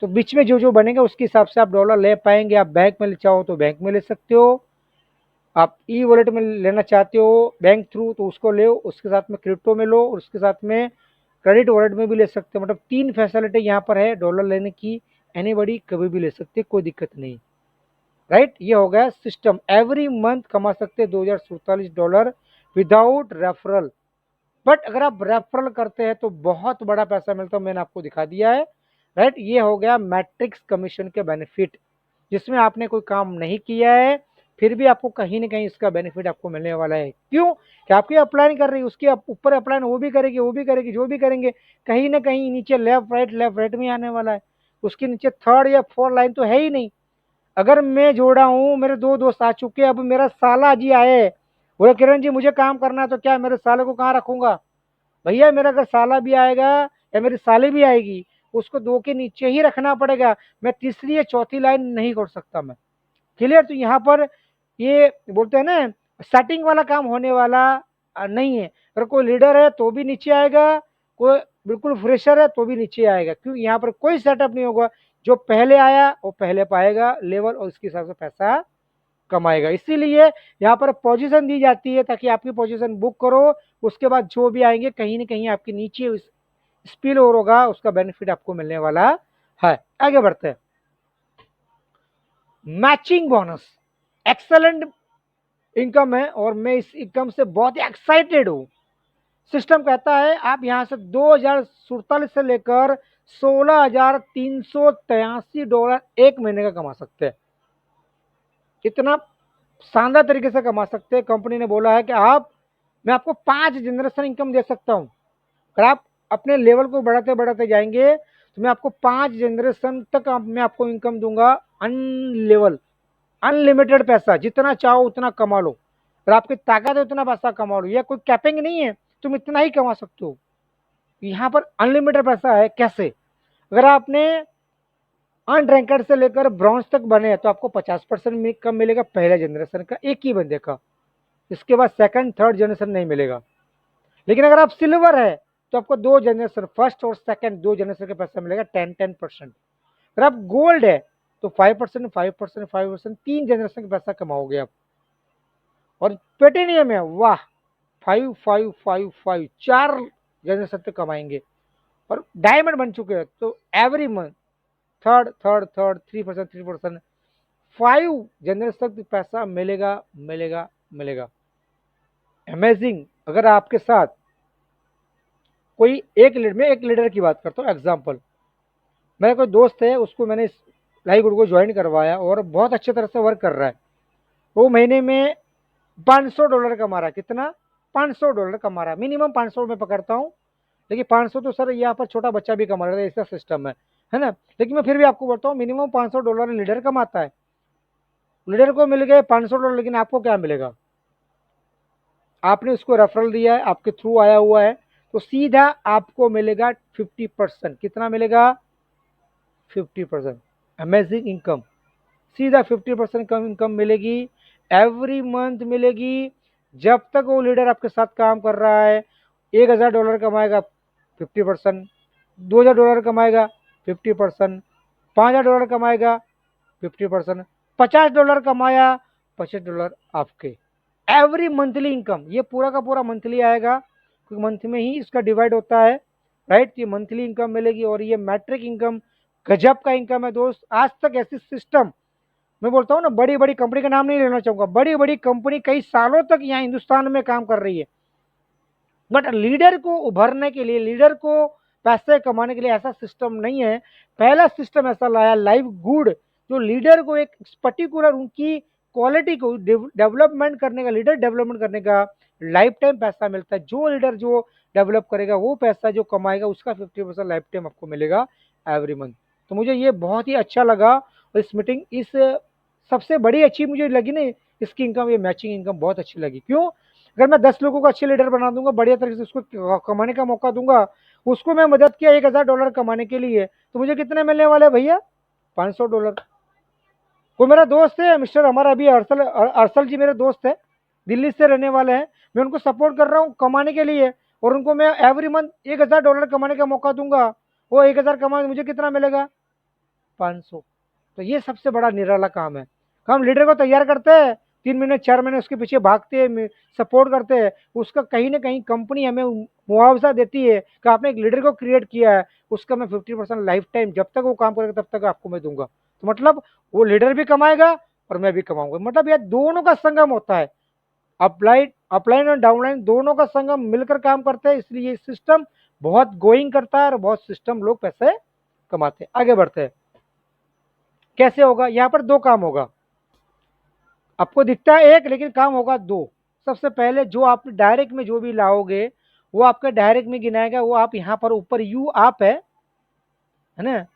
तो बीच में जो जो बनेगा उसके हिसाब से आप डॉलर ले पाएंगे। आप बैंक में ले चाहो तो बैंक में ले सकते हो, आप ई वॉलेट में लेना चाहते हो बैंक थ्रू तो उसको ले, उसके साथ में क्रिप्टो में लो, और उसके साथ में क्रेडिट वॉलेट में भी ले सकते हो। मतलब 3 फैसिलिटी यहाँ पर है डॉलर लेने की, एनीबॉडी कभी भी ले सकते, कोई दिक्कत नहीं। राइट। ये हो गया सिस्टम। एवरी मंथ कमा सकते हैं $2,047 विदाउट रेफरल। बट अगर आप रेफरल करते हैं तो बहुत बड़ा पैसा मिलता है, मैंने आपको दिखा दिया है। राइट। ये हो गया मैट्रिक्स कमीशन के बेनिफिट, जिसमें आपने कोई काम नहीं किया है फिर भी आपको कहीं ना कहीं इसका बेनिफिट आपको मिलने वाला है। क्यों, कि आपकी अप्लाई कर रही है उसके ऊपर अप्लाई वो भी करेगी, वो भी करेगी, जो भी करेंगे कहीं ना कहीं नीचे लेफ्ट राइट में आने वाला है। उसके नीचे 3rd या 4th लाइन तो है ही नहीं। अगर मैं जोड़ा हूँ, मेरे 2 दोस्त आ चुके हैं, अब मेरा साला जी आए, बोले किरण जी मुझे काम करना है, तो क्या मेरे साले को कहाँ रखूंगा। भैया मेरा अगर साला भी आएगा या मेरी साली भी आएगी, उसको 2 के नीचे ही रखना पड़ेगा, मैं तीसरी या चौथी लाइन नहीं कर सकता मैं। क्लियर। तो यहाँ पर ये बोलते हैं ना सेटिंग वाला काम होने वाला नहीं है। अगर कोई लीडर है तो भी नीचे आएगा, कोई बिल्कुल फ्रेशर है तो भी नीचे आएगा, क्योंकि यहाँ पर कोई सेटअप नहीं होगा। जो पहले आया वो पहले पाएगा लेवल और उसके हिसाब से पैसा कमाएगा। इसीलिए यहाँ पर पोजीशन दी जाती है ताकि आपकी पोजीशन बुक करो, उसके बाद जो भी आएंगे कहीं ना कहीं आपके नीचे स्पिल ओवर होगा, उसका बेनिफिट आपको मिलने वाला है। आगे बढ़ते हैं। मैचिंग बोनस, एक्सेलेंट इनकम है और मैं इस इनकम से बहुत ही एक्साइटेड हूँ। सिस्टम कहता है आप यहाँ से 2047 से लेकर $16,383 एक महीने का कमा सकते हैं। इतना शानदार तरीके से कमा सकते हैं। कंपनी ने बोला है कि मैं आपको 5 जनरेशन इनकम दे सकता हूँ। अगर आप अपने लेवल को बढ़ाते बढ़ाते जाएंगे तो मैं आपको 5 जनरेशन तक मैं आपको इनकम दूंगा। अनलेवल अनलिमिटेड पैसा, जितना चाहो उतना कमा लो। अगर आपकी ताकत है उतना पैसा कमा लो, यह कोई कैपिंग नहीं है, तुम इतना ही कमा सकते हो। यहाँ पर अनलिमिटेड पैसा है। कैसे? अगर आपने अनरैंकेड से लेकर ब्रॉन्ज तक बने तो आपको 50% कम मिलेगा पहले जनरेशन का, एक ही बंदे का। इसके बाद सेकंड थर्ड जनरेशन नहीं मिलेगा। लेकिन अगर आप सिल्वर है तो आपको 2 जनरेशन, फर्स्ट और सेकंड 2 जनरेशन का पैसा मिलेगा 10-10%। अगर आप गोल्ड है तो 5%, 5%, 5%, 3 जनरेशन का पैसा कमाओगे आप। और प्लेटिनियम है, वाह, 5-5-5-5, 4 जनरेशन तक कमाएंगे। और डायमंड बन चुके हैं तो every month third third third 3%, 3%, 5 generation तक पैसा मिलेगा मिलेगा मिलेगा। अमेजिंग। अगर आपके साथ कोई मैं एक लीडर की बात करता हूँ एग्जाम्पल। मेरा कोई दोस्त है, उसको मैंने लाई गुड को ज्वाइन करवाया और बहुत अच्छे तरह से वर्क कर रहा है। वो महीने में $500 कमा रहा है। कितना? $500 कमा रहा है। मिनिमम 500 में पकड़ता हूँ, लेकिन 500 तो सर यहाँ पर छोटा बच्चा भी कमा रहा है, ऐसा सिस्टम है ना। लेकिन मैं फिर भी आपको बताऊँ मिनिमम $500 लीडर कमाता है। लीडर को मिल गए $500, लेकिन आपको क्या मिलेगा? आपने उसको रेफरल दिया है, आपके थ्रू आया हुआ है, तो सीधा आपको मिलेगा 50%। कितना मिलेगा? 50%। Amazing income. सीधा 50% कम इनकम मिलेगी, एवरी मंथ मिलेगी। जब तक वो लीडर आपके साथ काम कर रहा है, $1,000 कमाएगा 50%, $2,000 कमाएगा 50%, $5,000 कमाएगा 50%, $50 कमाया, $50 आपके। एवरी मंथली इनकम, ये पूरा का पूरा मंथली आएगा क्योंकि मंथ में ही इसका डिवाइड होता है, राइट। ये मंथली इनकम मिलेगी और ये मैट्रिक इनकम, गजब का इनकम है दोस्त। आज तक ऐसी सिस्टम, मैं बोलता हूँ ना, बड़ी बड़ी कंपनी का नाम नहीं लेना चाहूंगा, बड़ी बड़ी कंपनी कई सालों तक यहाँ हिंदुस्तान में काम कर रही है, बट लीडर को उभरने के लिए, लीडर को पैसे कमाने के लिए ऐसा सिस्टम नहीं है। पहला सिस्टम ऐसा लाया लाइव गुड, जो लीडर को एक पर्टिकुलर उनकी क्वालिटी को डेवलपमेंट करने का, लीडर डेवलपमेंट करने का लाइफ टाइम पैसा मिलता है। जो लीडर जो डेवलप करेगा वो पैसा जो कमाएगा उसका 50% लाइफ टाइम आपको मिलेगा एवरी मंथ। तो मुझे ये बहुत ही अच्छा लगा। और इस मीटिंग, इस सबसे बड़ी अच्छी मुझे लगी ना इसकी इनकम, ये मैचिंग इनकम बहुत अच्छी लगी। क्यों? अगर मैं 10 लोगों को अच्छे लीडर बना दूंगा, बढ़िया तरीके से उसको कमाने का मौका दूंगा, उसको मैं मदद किया $1,000 कमाने के लिए, तो मुझे कितने मिलने वाले भैया? $500। कोई मेरा दोस्त है मिस्टर, हमारा अभी अरसल अरसल जी मेरे दोस्त है, दिल्ली से रहने वाले हैं। मैं उनको सपोर्ट कर रहा हूँ कमाने के लिए, और उनको मैं एवरी मंथ $1,000 कमाने का मौका दूंगा। वो 1,000 कमा, मुझे कितना मिलेगा? 500। तो ये सबसे बड़ा निराला काम है। हम लीडर को तैयार करते हैं, 3 महीने 4 महीने उसके पीछे भागते हैं, सपोर्ट करते हैं, उसका कहीं ना कहीं कंपनी हमें मुआवजा देती है कि आपने एक लीडर को क्रिएट किया है, उसका मैं 50% लाइफ टाइम जब तक वो काम करेगा तब तक आपको मैं दूंगा। तो मतलब वो लीडर भी कमाएगा और मैं भी कमाऊंगा। मतलब यार दोनों का संगम होता है, अपलाइन अपलाइन और डाउनलाइन दोनों का संगम मिलकर काम करते हैं, इसलिए ये सिस्टम बहुत गोइंग करता है और बहुत सिस्टम लोग पैसे कमाते हैं। आगे बढ़ते हैं। कैसे होगा? यहाँ पर दो काम होगा, आपको दिखता है एक, लेकिन काम होगा दो। सबसे पहले जो आप डायरेक्ट में जो भी लाओगे वो आपका डायरेक्ट में गिनाएगा। वो आप यहाँ पर ऊपर यू आप है ना,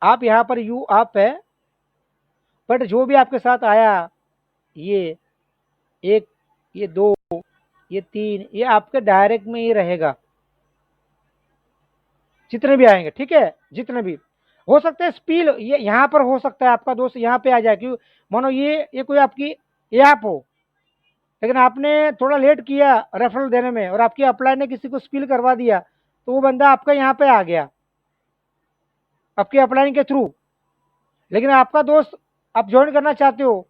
आप यहाँ पर यू आप है, बट जो भी आपके साथ आया, ये एक, ये दो, ये तीन, ये आपके डायरेक्ट में ही रहेगा, जितने भी आएंगे, ठीक है। जितने भी हो सकते हैं स्पील, ये यहाँ पर हो सकता है आपका दोस्त यहाँ पे आ जाए, क्यों? मानो ये कोई आपकी ऐप हो, लेकिन आपने थोड़ा लेट किया रेफरल देने में और आपकी अप्लाई ने किसी को स्पील करवा दिया, तो वो बंदा आपका यहाँ पे आ गया आपकी अप्लाइंग के थ्रू। लेकिन आपका दोस्त आप ज्वाइन करना चाहते हो,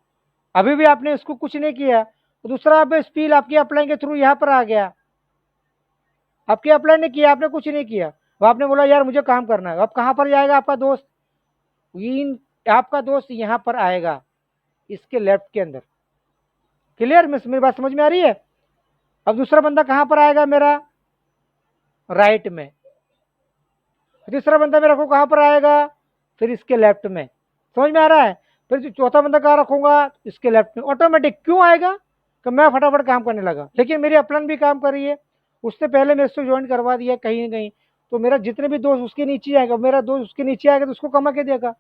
अभी भी आपने इसको कुछ नहीं किया, तो दूसरा आप स्पील आपकी अप्लाइंग के थ्रू यहाँ पर आ गया। आपकी अप्लाई ने किया, आपने कुछ नहीं किया, वो आपने बोला यार मुझे काम करना है, अब कहाँ पर जाएगा आपका दोस्त? इन आपका दोस्त यहाँ पर आएगा इसके लेफ्ट के अंदर। क्लियर, मेरी बात समझ में आ रही है? अब दूसरा बंदा कहाँ पर आएगा मेरा? राइट में। तीसरा बंदा मेरा को कहाँ पर आएगा? फिर इसके लेफ्ट में। समझ में आ रहा है? फिर चौथा बंदा कहाँ रखूंगा? इसके लेफ्ट में। ऑटोमेटिक क्यों आएगा? कि मैं फटाफट काम करने लगा, लेकिन मेरी अपलाइन भी काम कर रही है, उससे पहले मेरे से ज्वाइन करवा दिया कहीं ना कहीं, तो मेरा जितने भी दोस्त उसके नीचे आएगा, मेरा दोस्त उसके नीचे आएगा तो उसको कमा के देगा।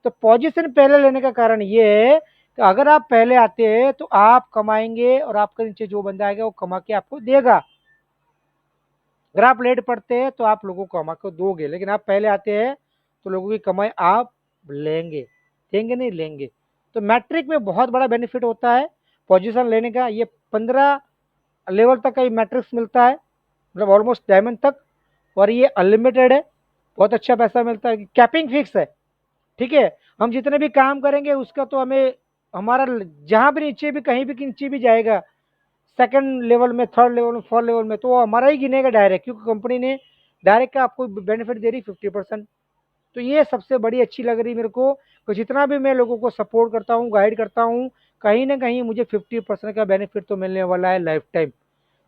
तो पोजीशन पहले लेने का कारण ये है कि अगर आप पहले आते हैं तो आप कमाएंगे और आपके नीचे जो बंदा आएगा वो कमा के आपको देगा। अगर आप लेट पड़ते हैं तो आप लोगों को कमा के दोगे, लेकिन आप पहले आते हैं तो लोगों की कमाई आप लेंगे। देंगे नहीं, लेंगे। तो मैट्रिक में बहुत बड़ा बेनिफिट होता है पोजीशन लेने का। ये 15 लेवल तक का ये मैट्रिक्स मिलता है, मतलब ऑलमोस्ट डायमंड तक, और ये अनलिमिटेड है। बहुत अच्छा पैसा मिलता है, कैपिंग फिक्स है। ठीक है, हम जितने भी काम करेंगे उसका तो हमें, हमारा जहां भी नीचे भी कहीं भी नीचे भी जाएगा, सेकंड लेवल में, थर्ड लेवल में, फोर्थ लेवल में, तो वो हमारा ही गिनेगा डायरेक्ट, क्योंकि कंपनी ने डायरेक्ट का आपको बेनिफिट दे रही 50%। तो ये सबसे बड़ी अच्छी लग रही मेरे को, तो जितना भी मैं लोगों को सपोर्ट करता हूँ, गाइड करता हूँ, कहीं ना कहीं मुझे 50% का बेनिफिट तो मिलने वाला है लाइफ टाइम।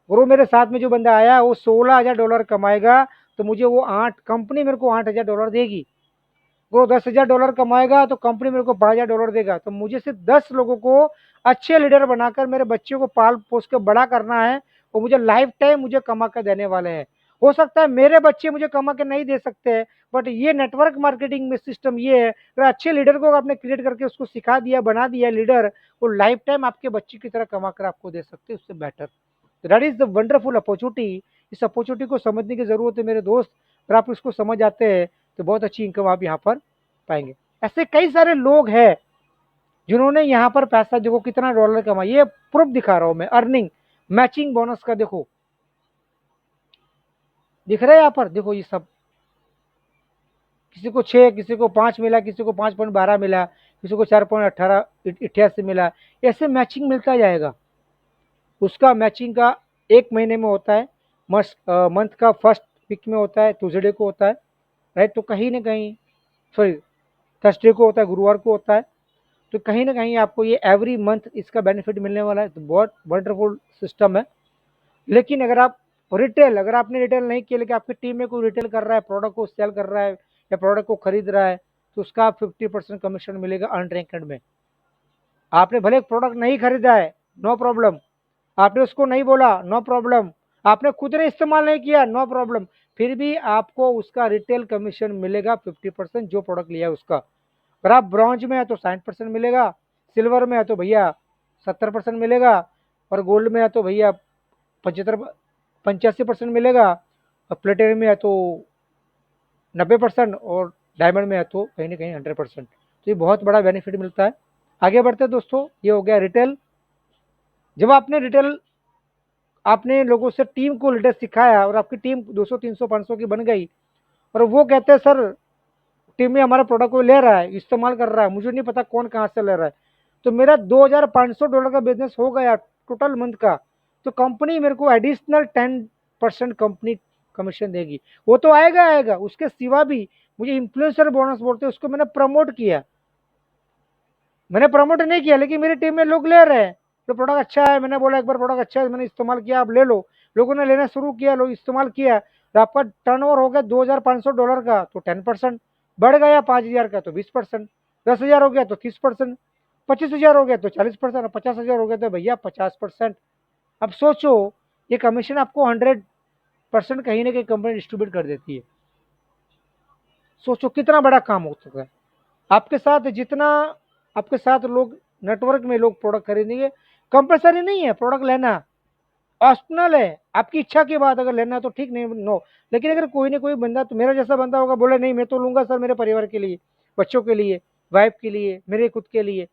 और वो मेरे साथ में जो बंदा आया वो $16,000 कमाएगा, तो मुझे वो 8, कंपनी मेरे को $8,000 देगी। वो $10,000 कमाएगा तो कंपनी मेरे को $12,000 देगा। तो मुझे सिर्फ 10 लोगों को अच्छे लीडर बनाकर मेरे बच्चों को पाल पोस के बड़ा करना है, और मुझे लाइफ टाइम मुझे कमा कर देने वाले हैं। हो सकता है मेरे बच्चे मुझे कमा के नहीं दे सकते हैं, बट ये नेटवर्क मार्केटिंग में सिस्टम ये है, अगर अच्छे लीडर को आपने क्रिएट करके उसको सिखा दिया, बना दिया लीडर, वो लाइफ टाइम आपके बच्चे की तरह कमा कर आपको दे सकते हैं, उससे better. That is the wonderful opportunity. इस अपॉर्चुनिटी को समझने की जरूरत है मेरे दोस्त। अगर आप इसको समझ आते हैं तो बहुत अच्छी इनकम आप यहाँ पर पाएंगे। ऐसे कई सारे लोग हैं जिन्होंने यहाँ पर पैसा, देखो कितना डॉलर कमाया, ये प्रूफ दिखा रहा हूं मैं, अर्निंग मैचिंग बोनस का। देखो दिख रहा है यहाँ पर, देखो ये सब, किसी को 6, किसी को 5 मिला, किसी को 5.12 मिला, किसी को 4.88 मिला। ऐसे मैचिंग मिलता जाएगा। उसका मैचिंग का 1 महीने में होता है, मंथ का फर्स्ट वीक में होता है, ट्यूजडे को होता है, राइट। तो कहीं ना कहीं, सॉरी, थर्सडे को होता है, गुरुवार को होता है। तो कहीं ना कहीं आपको ये एवरी मंथ इसका बेनिफिट मिलने वाला है। तो बहुत वंडरफुल सिस्टम है। लेकिन अगर आप रिटेल, अगर आपने रिटेल नहीं किया, लेकिन आपकी टीम में कोई रिटेल कर रहा है, प्रोडक्ट को सेल कर रहा है या प्रोडक्ट को खरीद रहा है, तो उसका 50% कमीशन मिलेगा अनरैंक्ड में। आपने भले प्रोडक्ट नहीं खरीदा है, नो प्रॉब्लम, आपने उसको नहीं बोला, नो प्रॉब्लम, आपने खुद ने इस्तेमाल नहीं किया, नो प्रॉब्लम, फिर भी आपको उसका रिटेल कमीशन मिलेगा 50%, जो प्रोडक्ट लिया उसका। अगर आप ब्रॉन्ज में है तो 60% मिलेगा, सिल्वर में है तो भैया 70% मिलेगा, और गोल्ड में है तो भैया 85% मिलेगा, और प्लेटिनम में है तो 90%, और डायमंड में है तो कहीं ना कहीं 100%। तो ये बहुत बड़ा बेनिफिट मिलता है। आगे बढ़ते हैं दोस्तों, ये हो गया रिटेल। जब आपने रिटेल, आपने लोगों से टीम को लीडर सिखाया और आपकी टीम 200, 300, 500 की बन गई, और वो कहते हैं सर टीम में हमारा प्रोडक्ट को ले रहा है, इस्तेमाल कर रहा है, मुझे नहीं पता कौन कहाँ से ले रहा है, तो मेरा $2,500 का बिजनेस हो गया टोटल मंथ का, तो कंपनी मेरे को एडिशनल 10% कंपनी कमीशन देगी। वो तो आएगा आएगा, उसके सिवा भी मुझे इन्फ्लुएंसर बोनस बोलते हैं, उसको मैंने प्रमोट किया, मैंने प्रमोट नहीं किया, लेकिन मेरी टीम में लोग ले रहे हैं। तो प्रोडक्ट अच्छा है, मैंने बोला एक बार प्रोडक्ट अच्छा है, मैंने इस्तेमाल किया, आप ले लो। लोगों ने लेना शुरू किया, लोग इस्तेमाल किया, तो आपका टर्नओवर हो गया $2,500 का, तो 10%। बढ़ गया 5,000 का तो 20%, 10,000 हो गया तो 30%, 25,000 हो गया तो 40%, 50,000 हो गया तो भैया 50%। अब सोचो, ये कमीशन आपको 100% कहीं ना कहीं कंपनी डिस्ट्रीब्यूट कर देती है। सोचो कितना बड़ा काम हो सकता है आपके साथ। जितना आपके साथ लोग, नेटवर्क में लोग प्रोडक्ट खरीदेंगे, कंपलसरी नहीं है प्रोडक्ट लेना, ऑप्शनल है, आपकी इच्छा की बात, अगर लेना है तो ठीक, नहीं नो। लेकिन अगर कोई ना कोई बंदा, तो मेरा जैसा बंदा होगा, बोले नहीं मैं तो लूंगा सर, मेरे परिवार के लिए, बच्चों के लिए, वाइफ के लिए, मेरे खुद के लिए,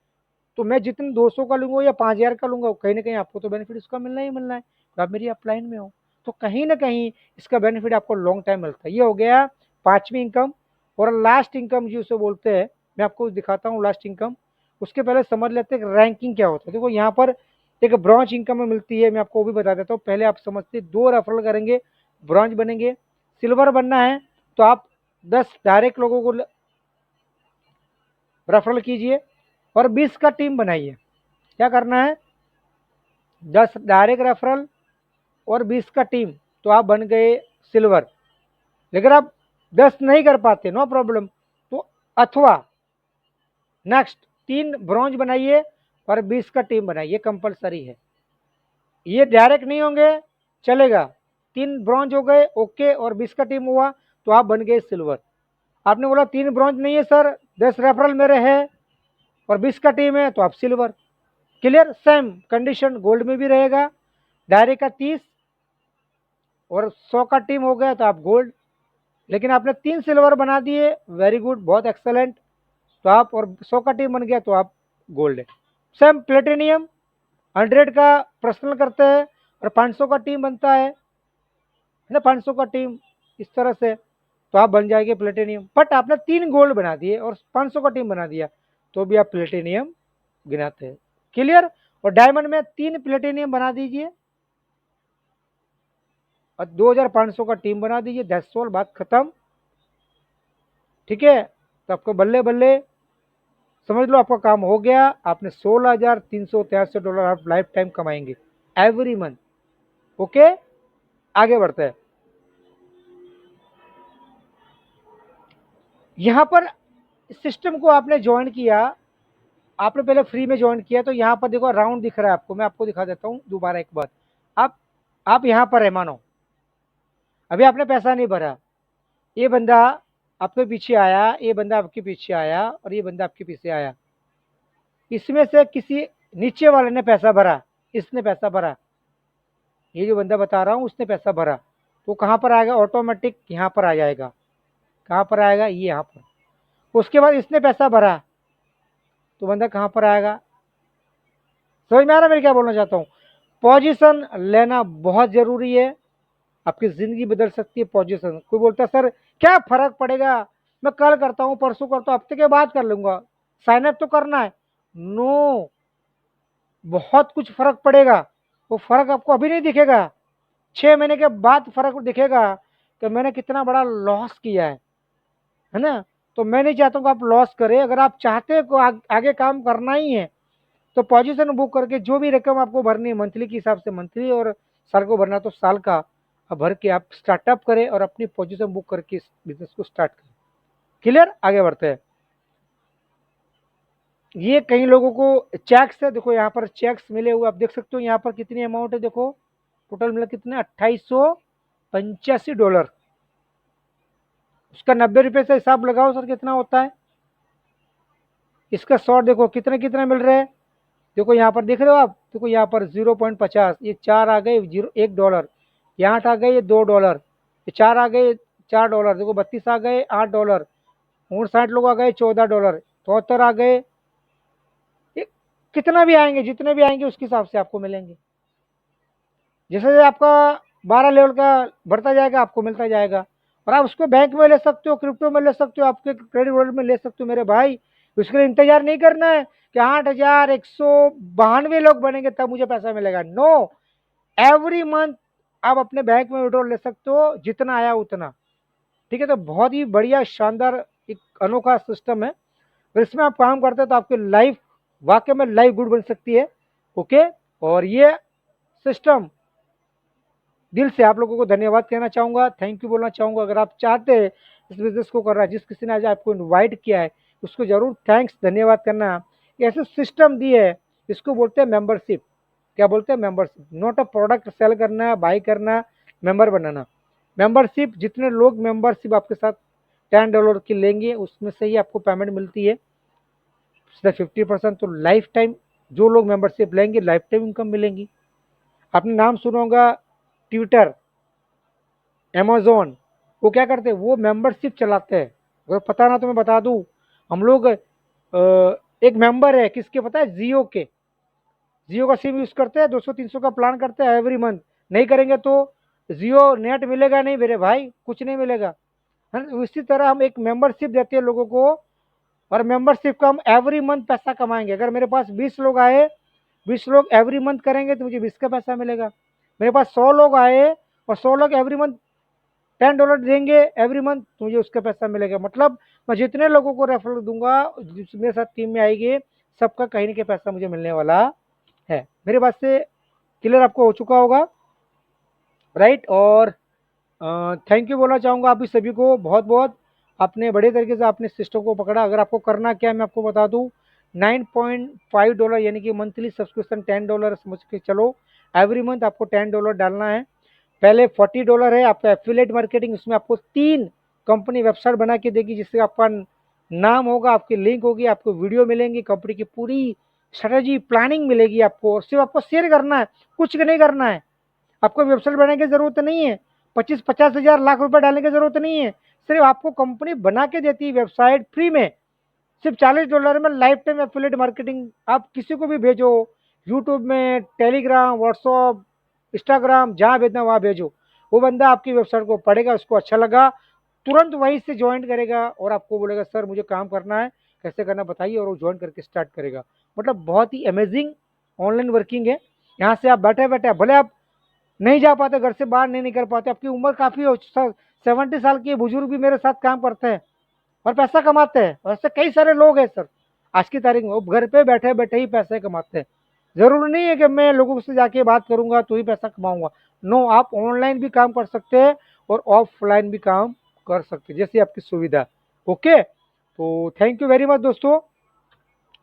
तो मैं जितने 200 का लूंगा या 5,000 का लूंगा, कहीं ना कहीं आपको तो बेनिफिट इसका मिलना ही मिलना है, तो आप मेरी अपलाइन में हो, तो कहीं ना कहीं इसका बेनिफिट आपको लॉन्ग टाइम मिलता है। ये हो गया पांचवी इनकम। और लास्ट इनकम जिसे बोलते हैं, मैं आपको दिखाता हूँ लास्ट इनकम। उसके पहले समझ लेते हैं रैंकिंग क्या होता है। देखो यहाँ पर एक ब्रॉन्ज इनकम में मिलती है, मैं आपको वो भी बता देता हूँ। पहले आप समझते 2 रेफरल करेंगे, ब्रॉन्ज बनेंगे। सिल्वर बनना है तो आप 10 डायरेक्ट लोगों को रेफरल कीजिए और 20 का टीम बनाइए। क्या करना है, 10 डायरेक्ट रेफरल और 20 का टीम, तो आप बन गए सिल्वर। लेकिन आप 10 नहीं कर पाते, नो प्रॉब्लम, तो अथवा नेक्स्ट 3 ब्रॉन्ज बनाइए और 20 का टीम बनाइए, कंपलसरी है। ये डायरेक्ट नहीं होंगे चलेगा, 3 ब्रॉन्ज हो गए ओके और 20 का टीम हुआ तो आप बन गए सिल्वर। आपने बोला 3 ब्रॉन्ज नहीं है सर, 10 रेफरल मेरे है और 20 का टीम है, तो आप silver. Clear, same condition gold में भी रहेगा, डायरेक्ट का 30 और 100 का टीम हो गया तो आप गोल्ड। लेकिन आपने 3 सिल्वर बना दिए, वेरी गुड, बहुत एक्सेलेंट, तो आप, और 100 का टीम बन गया तो आप गोल्ड है। सेम प्लेटिनियम 100 का पर्सनल करते हैं और 500 का टीम बनता है ना, 500 का टीम इस तरह से, तो आप बन जाएंगे प्लेटिनियम। बट आपने 3 गोल्ड बना दिए और 500 का टीम बना दिया तो भी आप प्लेटिनियम गिनाते हैं। क्लियर, और डायमंड में 3 प्लेटिनियम बना दीजिए और 2500 का टीम बना दीजिए, दैट्स ऑल, बात खत्म। ठीक है, तो आपको बल्ले बल्ले समझ लो आपका काम हो गया। आपने $16,383 आप लाइफ टाइम कमाएंगे एवरी मंथ। ओके, आगे बढ़ते हैं। यहां पर सिस्टम को आपने ज्वाइन किया, आपने पहले फ्री में ज्वाइन किया, तो यहाँ पर देखो राउंड दिख रहा है आपको, मैं आपको दिखा देता हूँ दोबारा एक बार। आप यहाँ पर है, मानो अभी आपने पैसा नहीं भरा, ये बंदा आपके पीछे आया, ये बंदा आपके पीछे आया और ये बंदा आपके पीछे आया, इसमें से किसी नीचे वाले ने पैसा भरा, इसने पैसा भरा, ये जो बंदा बता रहा हूँ उसने पैसा भरा, तो कहाँ पर आएगा, ऑटोमेटिक यहाँ पर आ जाएगा। कहाँ पर आएगा, ये यहाँ पर। उसके बाद इसने पैसा भरा तो बंदा कहाँ पर आएगा, समझ में आ रहा है मैं क्या बोलना चाहता हूँ। पोजीशन लेना बहुत जरूरी है, आपकी जिंदगी बदल सकती है पोजीशन। कोई बोलता है सर क्या फर्क पड़ेगा, मैं कल करता हूँ, परसों करता हूँ, हफ्ते के बाद कर लूंगा, साइन अप तो करना है। नो, बहुत कुछ फर्क पड़ेगा। वो फर्क आपको अभी नहीं दिखेगा, 6 महीने के बाद फर्क दिखेगा कि मैंने कितना बड़ा लॉस किया है ना। तो मैं नहीं चाहता हूँ कि आप लॉस करें। अगर आप चाहते हैं को आगे काम करना ही है तो पोजीशन बुक करके जो भी रकम आपको भरनी है मंथली के हिसाब से मंथली, और साल को भरना तो साल का, अब भर के आप स्टार्टअप करें और अपनी पोजीशन बुक करके इस बिजनेस को स्टार्ट करें। क्लियर, आगे बढ़ते हैं। ये कई लोगों को चेक्स है, देखो यहाँ पर चेक्स मिले हुए, आप देख सकते हो यहाँ पर कितनी अमाउंट है, देखो टोटल मिला कितने, $2885। उसका 90 रुपये से हिसाब लगाओ सर कितना होता है। इसका शॉर्ट देखो कितने कितने मिल रहे हैं, देखो यहाँ पर देख रहे हो आप, देखो यहाँ पर 0.50, ये 4 आ गए, $1, ये 8 आ गए, ये $2, ये 4 आ गए, $4, देखो 32 आ गए, $8, 59 लोग आ गए, $14, 74 आ गए। ये कितना भी आएंगे, जितने भी आएंगे उसके हिसाब से आपको मिलेंगे। जैसे जैसे आपका 12 लेवल का बढ़ता जाएगा आपको मिलता जाएगा, और आप उसको बैंक में ले सकते हो, क्रिप्टो में ले सकते हो, आपके क्रेडिट वॉलेट में ले सकते हो मेरे भाई। उसके लिए इंतजार नहीं करना है कि 8,192 लोग बनेंगे तब मुझे पैसा मिलेगा, नो। एवरी मंथ आप अपने बैंक में विड्रॉल ले सकते हो, जितना आया उतना। ठीक है, तो बहुत ही बढ़िया शानदार एक अनोखा सिस्टम है, और इसमें आप काम करते हैं तो आपकी लाइफ वाकई में लाइफ गुड बन सकती है। ओके, और ये सिस्टम दिल से आप लोगों को धन्यवाद कहना चाहूँगा, थैंक यू बोलना चाहूँगा। अगर आप चाहते हैं इस बिज़नेस को कर रहा है, जिस किसी ने आज आपको इनवाइट किया है उसको ज़रूर थैंक्स धन्यवाद करना। ऐसे सिस्टम दिए है, इसको बोलते हैं मेंबरशिप। क्या बोलते हैं, membership, not a product sale करना, बाई करना, मेंबर बनाना। मेंबरशिप, जितने लोग मेंबरशिप आपके साथ $10 की लेंगे उसमें से ही आपको पेमेंट मिलती है, 50%। तो लाइफ टाइम जो लोग मेंबरशिप लेंगे लाइफ टाइम इनकम मिलेंगी। आपने नाम सुना होगा ट्विटर, अमेज़न, वो क्या करते हैं, वो मेंबरशिप चलाते हैं। अगर पता ना तो मैं बता दूं, हम लोग एक मेंबर है किसके पता है, जियो के। जियो का सिम यूज़ करते हैं, 200-300 का प्लान करते हैं एवरी मंथ। नहीं करेंगे तो जियो नेट मिलेगा नहीं मेरे भाई, कुछ नहीं मिलेगा, है ना। इसी तरह हम एक मेंबरशिप देते हैं लोगों को, और मेंबरशिप का हम एवरी मंथ पैसा कमाएंगे। अगर मेरे पास 20 लोग आए, 20 लोग एवरी मंथ करेंगे तो मुझे 20 का पैसा मिलेगा। मेरे पास 100 लोग आए और 100 लोग एवरी मंथ $10 देंगे एवरी मंथ, मुझे उसका पैसा मिलेगा। मतलब मैं जितने लोगों को रेफरल दूंगा मेरे साथ टीम में आएगी, सबका कहीं ना कहीं पैसा मुझे मिलने वाला है। मेरे बात से क्लियर आपको हो चुका होगा, राइट। और थैंक यू बोलना चाहूँगा आप भी सभी को बहुत बहुत। आपने बड़े तरीके से आपने सिस्टम को पकड़ा। अगर आपको करना क्या है मैं आपको बता दूँ, $9.5 यानी कि मंथली सब्सक्रिप्शन $10 समझ के चलो। एवरी मंथ आपको $10 डालना है। पहले $40 है आपका एफिलिएट मार्केटिंग, उसमें आपको 3 कंपनी वेबसाइट बना के देगी, जिससे आपका नाम होगा, आपकी लिंक होगी, आपको वीडियो मिलेंगी, कंपनी की पूरी स्ट्रेटेजी प्लानिंग मिलेगी आपको, और सिर्फ आपको शेयर करना है, कुछ नहीं करना है। आपको वेबसाइट बनाने की जरूरत नहीं है, 25-50 हज़ार लाख रुपए डालने की जरूरत नहीं है। सिर्फ आपको कंपनी बना के देती है वेबसाइट फ्री में, सिर्फ $40 में लाइफ टाइम एफिलिएट मार्केटिंग आप किसी को भी भेजो, यूट्यूब में, टेलीग्राम, व्हाट्सअप, इंस्टाग्राम, जहाँ भेजना वहाँ भेजो। वो बंदा आपकी वेबसाइट को पढ़ेगा, उसको अच्छा लगा, तुरंत वहीं से ज्वाइन करेगा और आपको बोलेगा सर मुझे काम करना है, कैसे करना बताइए, और वो ज्वाइन करके स्टार्ट करेगा। मतलब बहुत ही अमेजिंग ऑनलाइन वर्किंग है। यहाँ से आप बैठे बैठे, भले आप नहीं जा पाते, घर से बाहर नहीं निकल पाते, आपकी उम्र काफ़ी हो, 70 साल के बुजुर्ग भी मेरे साथ काम करते हैं और पैसा कमाते हैं। और ऐसे कई सारे लोग हैं सर आज की तारीख में, वो घर पे बैठे बैठे ही पैसे कमाते हैं। जरूरी नहीं है कि मैं लोगों से जाके बात करूंगा तो ही पैसा कमाऊंगा। नो, आप ऑनलाइन भी काम कर सकते हैं और ऑफलाइन भी काम कर सकते हैं, जैसी आपकी सुविधा। ओके, तो थैंक यू वेरी मच दोस्तों।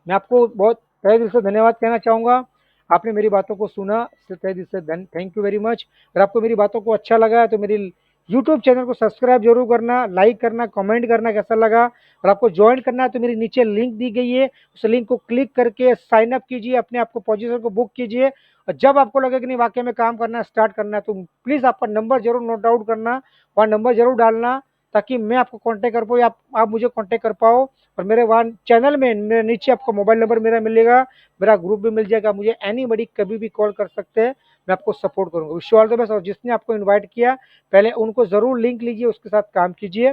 मैं आपको बहुत तहे दिल से धन्यवाद कहना चाहूँगा। आपने मेरी बातों को सुना, इससे तहे दिल से थैंक यू वेरी मच। अगर आपको मेरी बातों को अच्छा लगा है तो मेरी यूट्यूब चैनल को सब्सक्राइब जरूर करना, लाइक करना, कमेंट करना कैसा लगा। और आपको ज्वाइन करना है तो मेरी नीचे लिंक दी गई है, उस लिंक को क्लिक करके साइन अप कीजिए, अपने आपको पोजीशन को बुक कीजिए। और जब आपको लगे कि नहीं वाकई में काम करना स्टार्ट करना है, तो प्लीज़ आपका नंबर जरूर नोट डाउन करना, वहाँ नंबर जरूर डालना, ताकि मैं आपको कांटेक्ट कर पाऊँ या आप मुझे कांटेक्ट कर पाओ। और मेरे वहाँ चैनल में मेरे नीचे आपको मोबाइल नंबर मेरा मिलेगा, मेरा ग्रुप भी मिल जाएगा, मुझे एनी बडी कभी भी कॉल कर सकते हैं, मैं आपको सपोर्ट करूँगा। Wish you all the best. और जिसने आपको इन्वाइट किया पहले उनको ज़रूर लिंक लीजिए, उसके साथ काम कीजिए।